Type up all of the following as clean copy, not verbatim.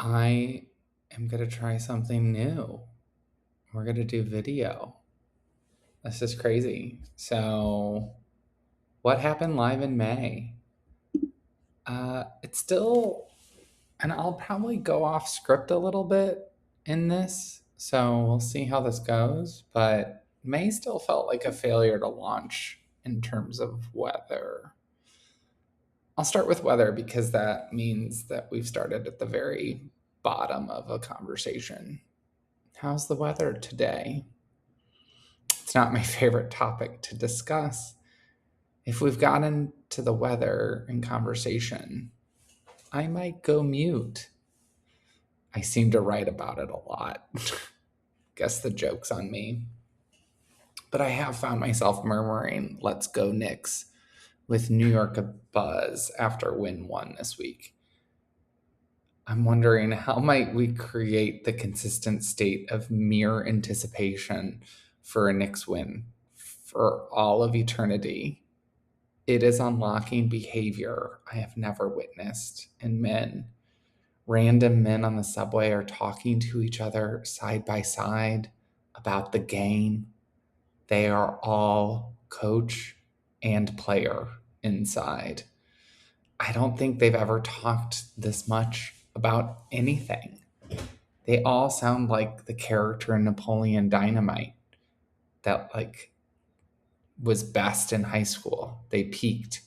I am going to try something new. We're going to do video. This is crazy. So, what happened live in May? It's still, and I'll probably go off script a little bit in this. So, we'll see how this goes. But May still felt like a failure to launch in terms of weather. I'll start with weather because that means that we've started at the very bottom of a conversation. How's the weather today? It's not my favorite topic to discuss. If we've gotten to the weather in conversation, I might go mute. I seem to write about it a lot. Guess the joke's on me. But I have found myself murmuring, "Let's go Knicks," with New York abuzz after win 1 this week. I'm wondering, how might we create the consistent state of mere anticipation for a Knicks win for all of eternity? It is unlocking behavior I have never witnessed in men. Random men on the subway are talking to each other side by side about the game. They are all coach and player inside. I don't think they've ever talked this much about anything. They all sound like the character in Napoleon Dynamite that was best in high school. They peaked,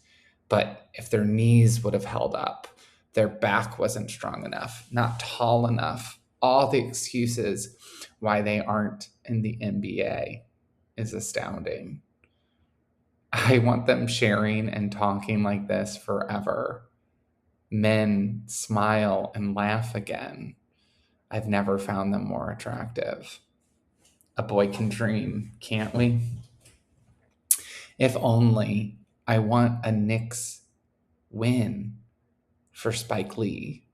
but if their knees would have held up, their back wasn't strong enough, not tall enough. All the excuses why they aren't in the NBA is astounding. I want them sharing and talking like this forever. Men smile and laugh again. I've never found them more attractive. A boy can dream, can't we? If only. I want a Knicks win for Spike Lee.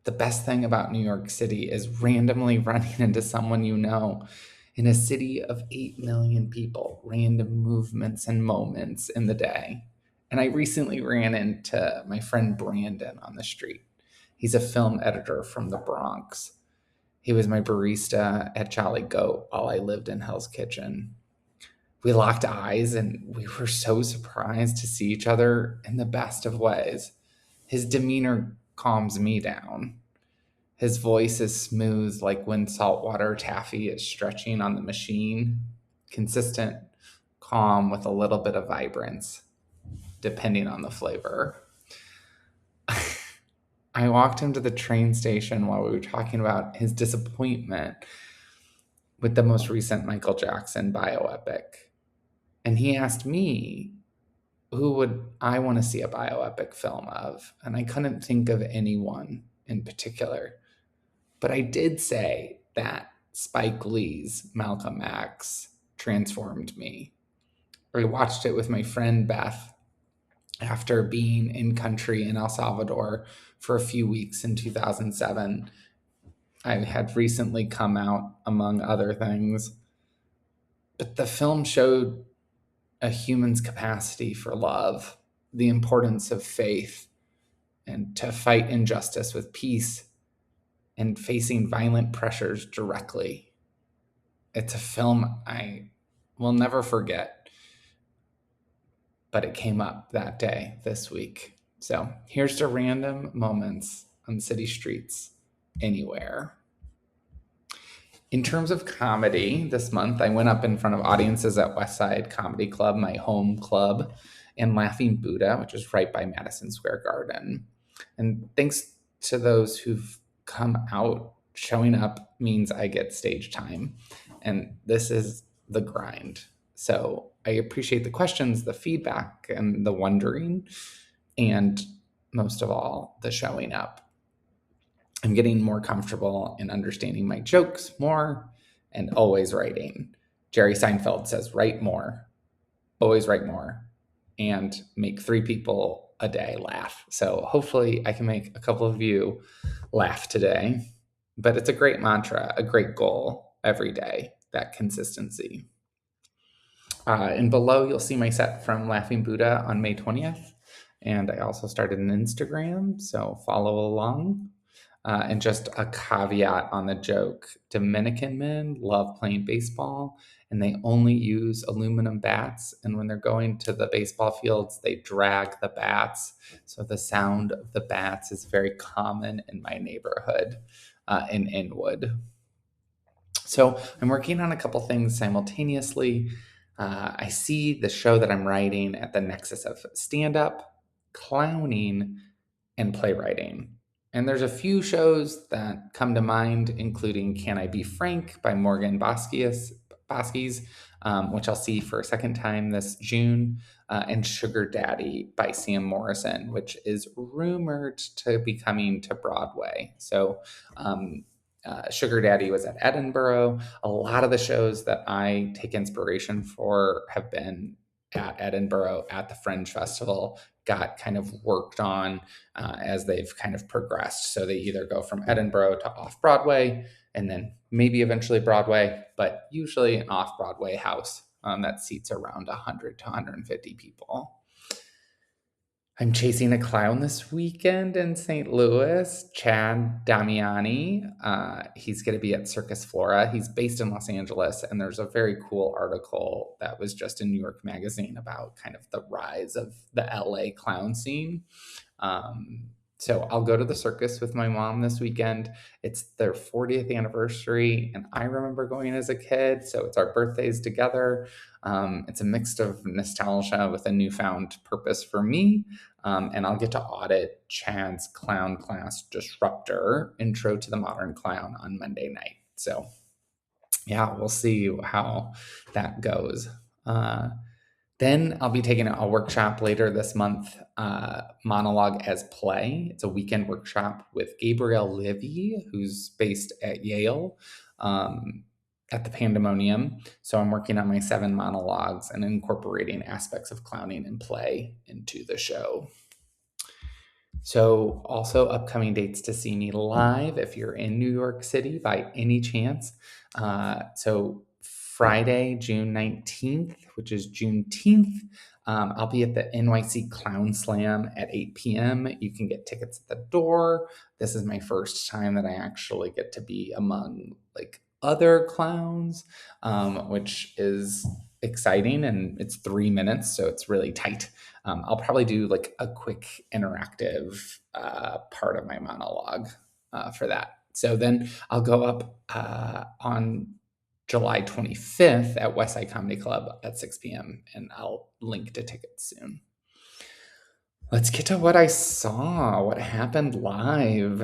The best thing about New York City is randomly running into someone you know in a city of 8 million people, random movements and moments in the day. And I recently ran into my friend Brandon on the street. He's a film editor from the Bronx. He was my barista at Jolly Goat while I lived in Hell's Kitchen. We locked eyes and we were so surprised to see each other in the best of ways. His demeanor calms me down. His voice is smooth, like when saltwater taffy is stretching on the machine. Consistent, calm, with a little bit of vibrance, depending on the flavor. I walked him to the train station while we were talking about his disappointment with the most recent Michael Jackson bioepic. And he asked me, who would I want to see a bioepic film of? And I couldn't think of anyone in particular. But I did say that Spike Lee's Malcolm X transformed me. I watched it with my friend Beth after being in country in El Salvador for a few weeks in 2007. I had recently come out, among other things. But the film showed a human's capacity for love, the importance of faith, and to fight injustice with peace and facing violent pressures directly. It's a film I will never forget, but it came up that day this week. So here's to random moments on city streets anywhere. In terms of comedy, this month I went up in front of audiences at Westside Comedy Club, my home club, and Laughing Buddha, which is right by Madison Square Garden. And thanks to those who've come out, showing up means I get stage time. And this is the grind. So I appreciate the questions, the feedback, and the wondering, and most of all, the showing up. I'm getting more comfortable in understanding my jokes more and always writing. Jerry Seinfeld says, write more, always write more, and make 3 people a day laugh. So hopefully I can make a couple of you laugh today. But it's a great mantra, a great goal every day, that consistency. And below, you'll see my set from Laughing Buddha on May 20th. And I also started an Instagram, so follow along. And just a caveat on the joke, Dominican men love playing baseball and they only use aluminum bats. And when they're going to the baseball fields, they drag the bats. So the sound of the bats is very common in my neighborhood in Inwood. So I'm working on a couple things simultaneously. I see the show that I'm writing at the nexus of stand up, clowning, and playwriting. And there's a few shows that come to mind, including Can I Be Frank by Morgan Boskies, which I'll see for a second time this June, and Sugar Daddy by Sam Morrison, which is rumored to be coming to Broadway. So Sugar Daddy was at Edinburgh. A lot of the shows that I take inspiration for have been at Edinburgh at the Fringe Festival, got kind of worked on as they've kind of progressed. So they either go from Edinburgh to off Broadway and then maybe eventually Broadway, but usually an off Broadway house that seats around 100 to 150 people. I'm chasing a clown this weekend in St. Louis, Chad Damiani. He's going to be at Circus Flora. He's based in Los Angeles, and there's a very cool article that was just in New York Magazine about kind of the rise of the LA clown scene. So I'll go to the circus with my mom this weekend. It's their 40th anniversary, and I remember going as a kid, so it's our birthdays together. It's a mix of nostalgia with a newfound purpose for me. And I'll get to audit Chad's clown class Disruptor, Intro to the Modern Clown, on Monday night. So yeah, we'll see how that goes. Then I'll be taking a workshop later this month, Monologue as Play. It's a weekend workshop with Gabrielle Livy, who's based at Yale, at the Pandemonium. So I'm working on my 7 monologues and incorporating aspects of clowning and play into the show. So also upcoming dates to see me live if you're in New York City by any chance. So Friday, June 19th, which is Juneteenth, I'll be at the NYC Clown Slam at 8 p.m. You can get tickets at the door. This is my first time that I actually get to be among like other clowns, which is exciting, and it's 3 minutes, so it's really tight. I'll probably do like a quick interactive part of my monologue for that. So then I'll go up on July 25th at West Side Comedy Club at 6 p.m. and I'll link to tickets soon. Let's get to what I saw, what happened live.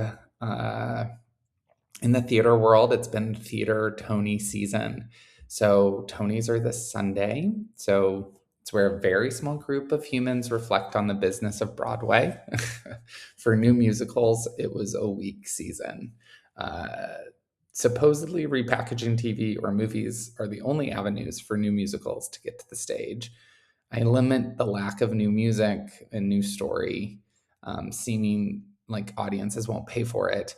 In the theater world, it's been theater Tony season. So Tonys are this Sunday. So it's where a very small group of humans reflect on the business of Broadway. For new musicals, it was a weak season. Supposedly, repackaging TV or movies are the only avenues for new musicals to get to the stage. I lament the lack of new music and new story, seeming like audiences won't pay for it.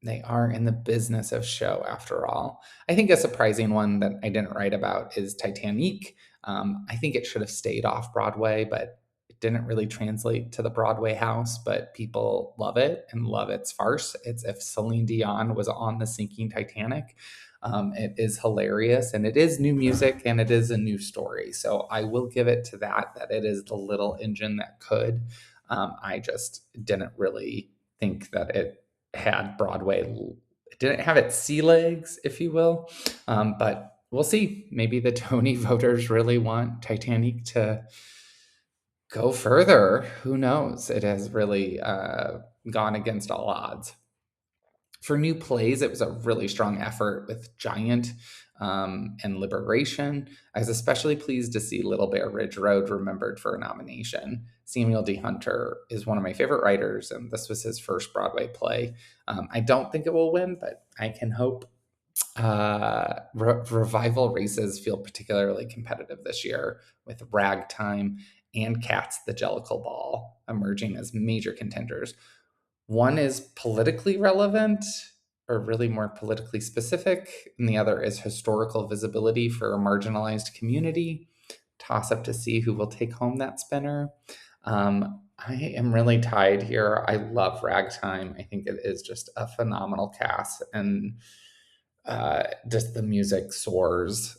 They are in the business of show, after all. I think a surprising one that I didn't write about is Titanic. I think it should have stayed off Broadway, but it didn't really translate to the Broadway house, but people love it and love its farce. It's if Celine Dion was on the sinking Titanic. It is hilarious, and it is new music, and it is a new story. So I will give it to that it is the little engine that could. I just didn't really think that it had Broadway. It didn't have its sea legs, if you will. But we'll see. Maybe the Tony voters really want Titanic to go further. Who knows? It has really gone against all odds. For new plays, it was a really strong effort with Giant and Liberation. I was especially pleased to see Little Bear Ridge Road remembered for a nomination. Samuel D. Hunter is one of my favorite writers, and this was his first Broadway play. I don't think it will win, but I can hope. Revival races feel particularly competitive this year, with Ragtime and Cats the Jellicle Ball emerging as major contenders. One is politically relevant, or really more politically specific, and the other is historical visibility for a marginalized community. Toss up to see who will take home that spinner. I am really tied here. I love Ragtime. I think it is just a phenomenal cast, and just the music soars.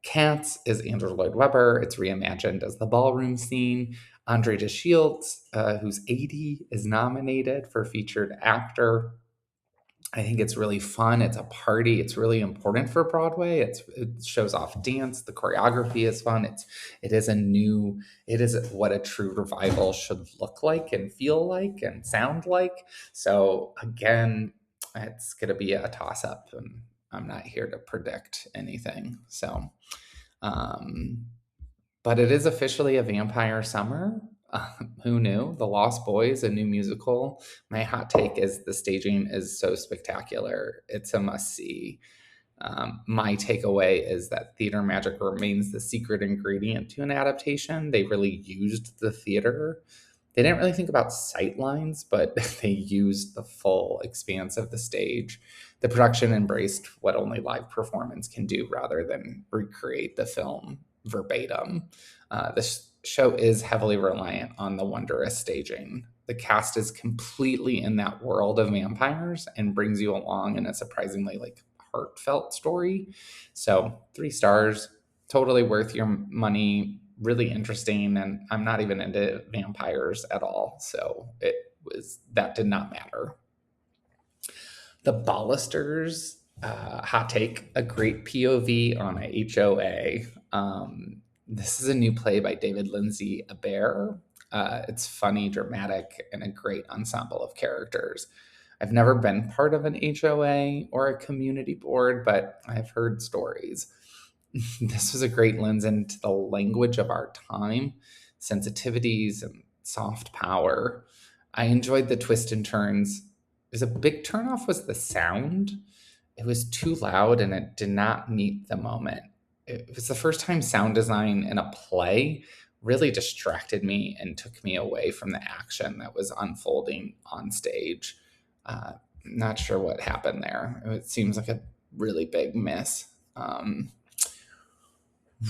Cats is Andrew Lloyd Webber. It's reimagined as the ballroom scene. Andre de Shields, who's 80, is nominated for featured actor. I think it's really fun. It's a party. It's really important for Broadway. It shows off dance. The choreography is fun. It is a new. It is what a true revival should look like and feel like and sound like. So again, it's gonna be a toss up, and I'm not here to predict anything. So, um, but it is officially a vampire summer. Who knew? The Lost Boys, a new musical. My hot take is the staging is so spectacular. It's a must see. My takeaway is that theater magic remains the secret ingredient to an adaptation. They really used the theater. They didn't really think about sight lines, but they used the full expanse of the stage. The production embraced what only live performance can do rather than recreate the film verbatim. This show is heavily reliant on the wondrous staging. The cast is completely in that world of vampires and brings you along in a surprisingly heartfelt story. So 3 stars, totally worth your money, really interesting. And I'm not even into vampires at all. So that did not matter. The Ballisters, hot take, a great POV on a HOA. This is a new play by David Lindsay Abaire. It's funny, dramatic, and a great ensemble of characters. I've never been part of an HOA or a community board, but I've heard stories. This was a great lens into the language of our time, sensitivities, and soft power. I enjoyed the twists and turns. There's a big turnoff was the sound. It was too loud and it did not meet the moment. It was the first time sound design in a play really distracted me and took me away from the action that was unfolding on stage. Not sure what happened there. It seems like a really big miss.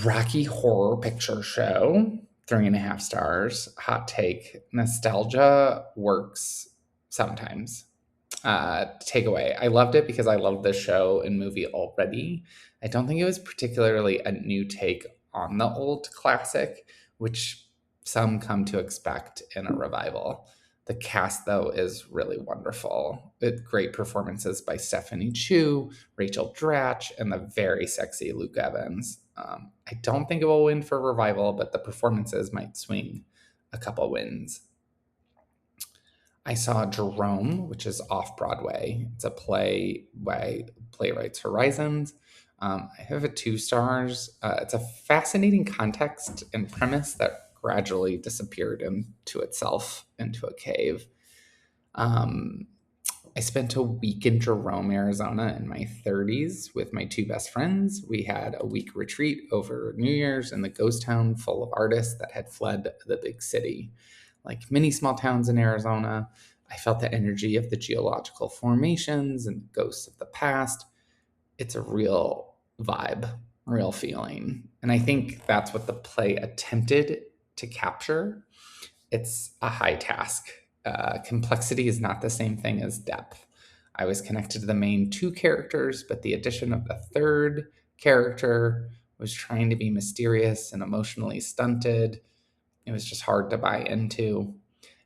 Rocky Horror Picture Show, 3.5 stars. Hot take, nostalgia works sometimes. Takeaway, I loved it because I loved the show and movie already. I don't think it was particularly a new take on the old classic, which some come to expect in a revival. The cast, though, is really wonderful. Great performances by Stephanie Chu, Rachel Dratch, and the very sexy Luke Evans. I don't think it will win for revival, but the performances might swing a couple wins. I saw Jerome, which is off Broadway. It's a play by Playwrights Horizons. I have a 2 stars. It's a fascinating context and premise that gradually disappeared into itself into a cave. Um, I spent a week in Jerome, Arizona in my 30s with my 2 best friends. We had a week retreat over New Year's in the ghost town full of artists that had fled the big city. Like many small towns in Arizona, I felt the energy of the geological formations and the ghosts of the past. It's a real vibe, real feeling. And I think that's what the play attempted to capture. It's a high task. Complexity is not the same thing as depth. I was connected to the main 2 characters, but the addition of the third character was trying to be mysterious and emotionally stunted. It was just hard to buy into.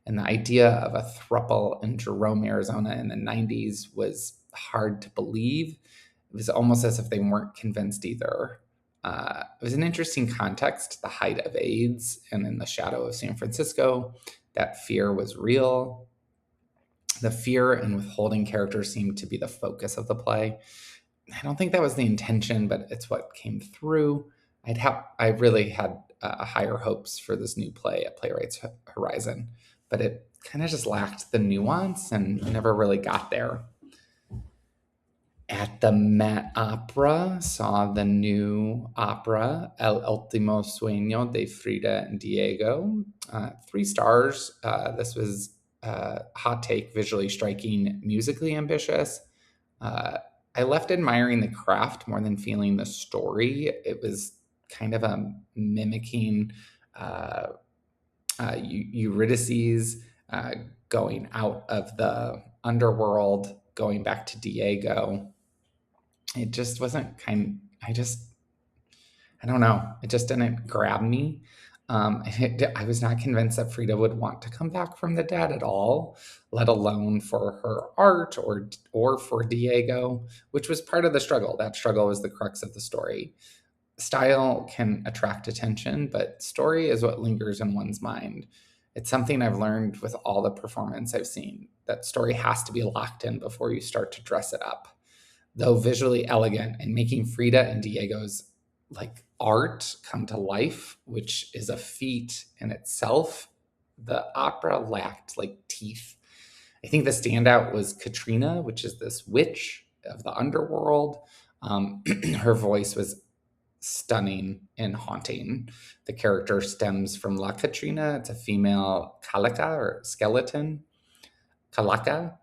And the idea of a throuple in Jerome, Arizona in the 90s was hard to believe. It was almost as if they weren't convinced either. It was an interesting context, the height of AIDS and in the shadow of San Francisco. That fear was real. The fear and withholding characters seemed to be the focus of the play. I don't think that was the intention, but it's what came through. I really had higher hopes for this new play at Playwrights Horizon, but it kind of just lacked the nuance and never really got there. At the Met Opera, saw the new opera El Último Sueño de Frida and Diego. 3 stars. This was hot take, visually striking, musically ambitious. I left admiring the craft more than feeling the story. It was kind of a mimicking Eurydice uh, going out of the underworld, going back to Diego. It just wasn't I don't know. It just didn't grab me. I was not convinced that Frida would want to come back from the dead at all, let alone for her art or for Diego, which was part of the struggle. That struggle was the crux of the story. Style can attract attention, but story is what lingers in one's mind. It's something I've learned with all the performance I've seen. That story has to be locked in before you start to dress it up. Though visually elegant and making Frida and Diego's like art come to life, which is a feat in itself, the opera lacked like teeth. I think the standout was Katrina, which is this witch of the underworld. Her voice was stunning and haunting. The character stems from La Katrina. It's a female calaca or skeleton, calaca,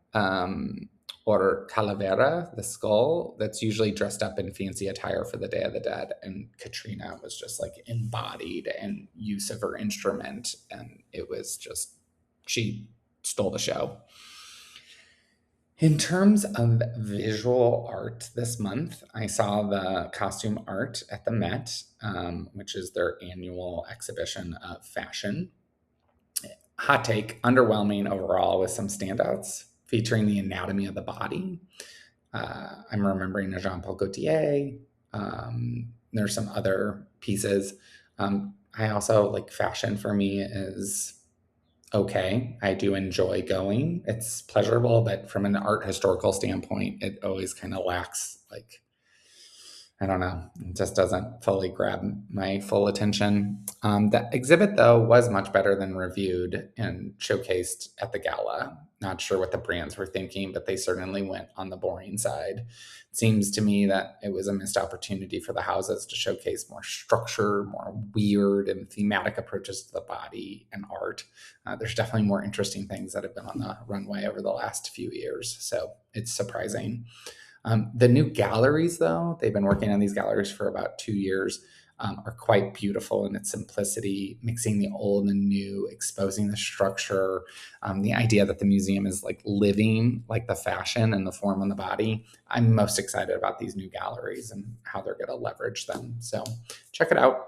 or calavera, the skull, that's usually dressed up in fancy attire for the Day of the Dead. And Katrina was just like embodied and use of her instrument. And it was just, she stole the show. In terms of visual art this month, I saw the costume art at the Met, which is their annual exhibition of fashion. Hot take, underwhelming overall with some standouts featuring the anatomy of the body. I'm remembering a Jean-Paul Gaultier. There's some other pieces. I also like fashion for me is okay. I do enjoy going. It's pleasurable, but from an art historical standpoint, it always kind of lacks like I don't know. It just doesn't fully grab my full attention. The exhibit, though, was much better than reviewed and showcased at the gala. Not sure what the brands were thinking, but they certainly went on the boring side. It seems to me that it was a missed opportunity for the houses to showcase more structure, more weird and thematic approaches to the body and art. There's definitely more interesting things that have been on the runway over the last few years. So it's surprising. The new galleries, though, they've been working on these galleries for about 2 years, are quite beautiful in its simplicity, mixing the old and new, exposing the structure, the idea that the museum is like living, like the fashion and the form on the body. I'm most excited about these new galleries and how they're going to leverage them. So check it out.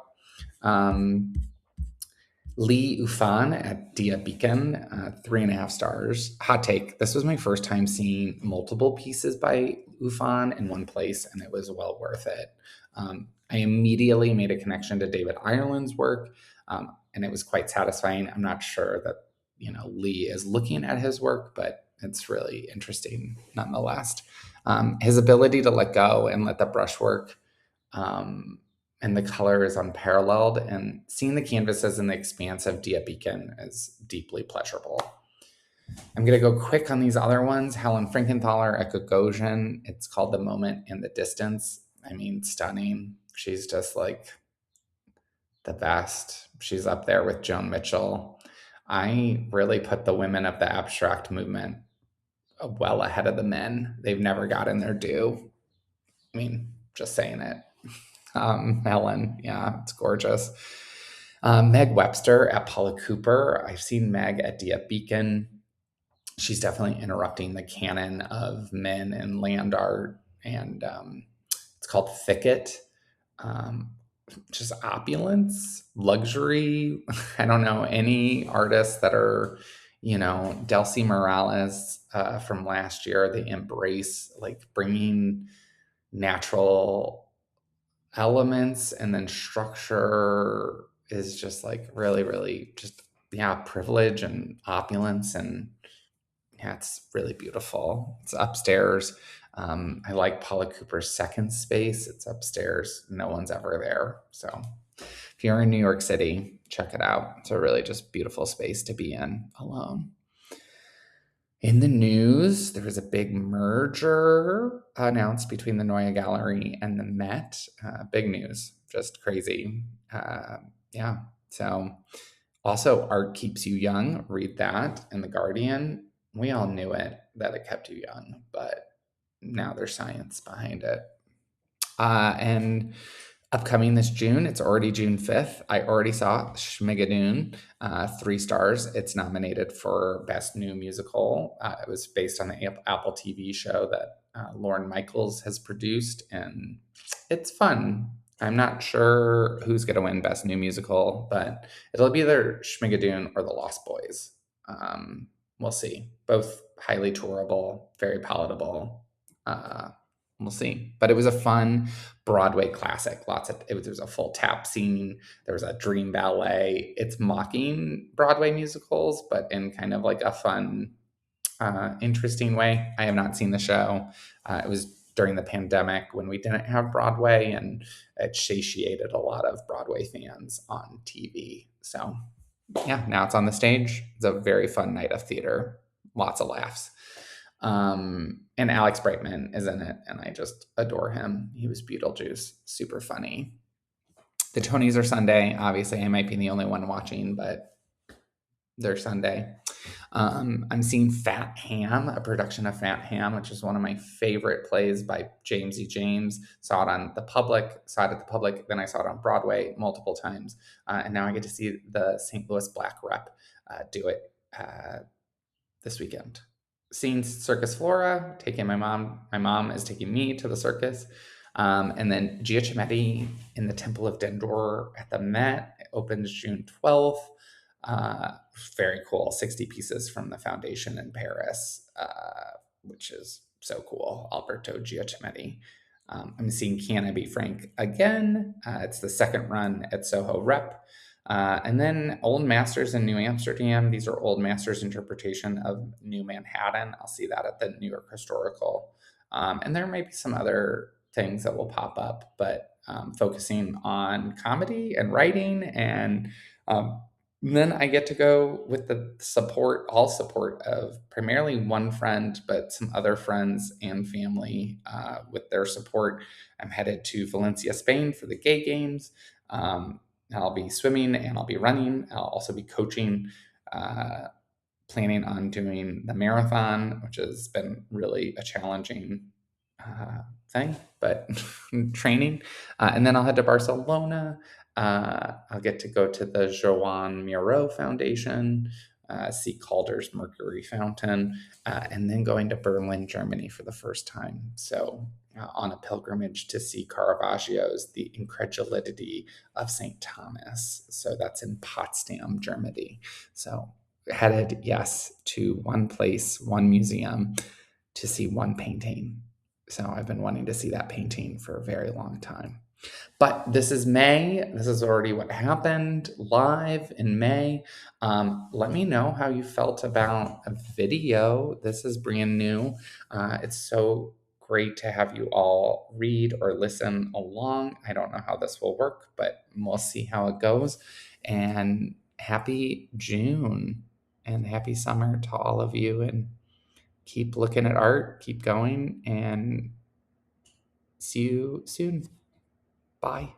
Lee Ufan at Dia Beacon, 3.5 stars. Hot take. This was my first time seeing multiple pieces by Ufan in one place, and it was well worth it. I immediately made a connection to David Ireland's work, and it was quite satisfying. I'm not sure that Lee is looking at his work, but it's really interesting nonetheless. His ability to let go and let the brushwork and the color is unparalleled, and seeing the canvases in the expanse of Dia Beacon is deeply pleasurable. I'm going to go quick on these other ones. Helen Frankenthaler at Gagosian. It's called The Moment in the Distance. I mean, stunning. She's just like the best. She's up there with Joan Mitchell. I really put the women of the abstract movement well ahead of the men. They've never gotten their due. I mean, just saying it. Helen, yeah, it's gorgeous. Meg Webster at Paula Cooper. I've seen Meg at Dia Beacon. She's definitely interrupting the canon of men and land art, and it's called Thicket. Just opulence, luxury. I don't know any artists that are, Delcy Morales from last year. They embrace like bringing natural elements, and then structure is just like really, really just, yeah, privilege and opulence. And yeah, it's really beautiful. It's upstairs. I like Paula Cooper's second space. It's upstairs. No one's ever there. So if you're in New York City, check it out. It's a really just beautiful space to be in alone. In the news, there was a big merger announced between the Neue Gallery and the Met. Big news, just crazy. Yeah. So also, Art Keeps You Young. Read that in The Guardian. We all knew it, that it kept you young, but now there's science behind it. And Upcoming this June, it's already June 5th. I already saw Schmigadoon, 3 stars. It's nominated for Best New Musical. It was based on the Apple TV show that Lorne Michaels has produced, and it's fun. I'm not sure who's going to win Best New Musical, but it'll be either Schmigadoon or The Lost Boys. We'll see. Both highly tourable, very palatable. Uh, we'll see. But it was a fun Broadway classic. There was a full tap scene. There was a dream ballet. It's mocking Broadway musicals, but in kind of like a fun, interesting way. I have not seen the show. It was during the pandemic when we didn't have Broadway, and it satiated a lot of Broadway fans on TV. So yeah, now it's on the stage. It's a very fun night of theater. Lots of laughs. And Alex Brightman is in it, and I just adore him. He was Beetlejuice, super funny. The Tonys are Sunday. Obviously, I might be the only one watching, but they're Sunday. I'm seeing Fat Ham, a production of Fat Ham, which is one of my favorite plays by James E. James. Saw it at the Public, then I saw it on Broadway multiple times, and now I get to see the St. Louis Black Rep do it this weekend. Seeing Circus Flora, taking my mom. My mom is taking me to the circus. And then Giacometti in the Temple of Dendor at the Met. It opens June 12th. Very cool. 60 pieces from the Foundation in Paris, which is so cool. Alberto Giacometti. I'm seeing Can I Be Frank again. It's the second run at Soho Rep. And then Old Masters in New Amsterdam. These are Old Masters' interpretation of New Manhattan. I'll see that at the New York Historical. And there may be some other things that will pop up, but focusing on comedy and writing. And then I get to go with the all support of primarily one friend, but some other friends and family with their support. I'm headed to Valencia, Spain for the Gay Games. I'll be swimming and I'll be running. I'll also be coaching, planning on doing the marathon, which has been really a challenging thing, but training. And then I'll head to Barcelona. I'll get to go to the Joan Miró Foundation, see Calder's Mercury Fountain, and then going to Berlin, Germany for the first time. So on a pilgrimage to see Caravaggio's The Incredulity of St. Thomas. So that's in Potsdam, Germany. So headed, yes, to one place, one museum to see one painting. So I've been wanting to see that painting for a very long time. But this is May. This is already what happened live in May. Let me know how you felt about a video. This is brand new. It's so great to have you all read or listen along. I don't know how this will work, but we'll see how it goes. And happy June and happy summer to all of you. And keep looking at art, keep going, and see you soon. Bye.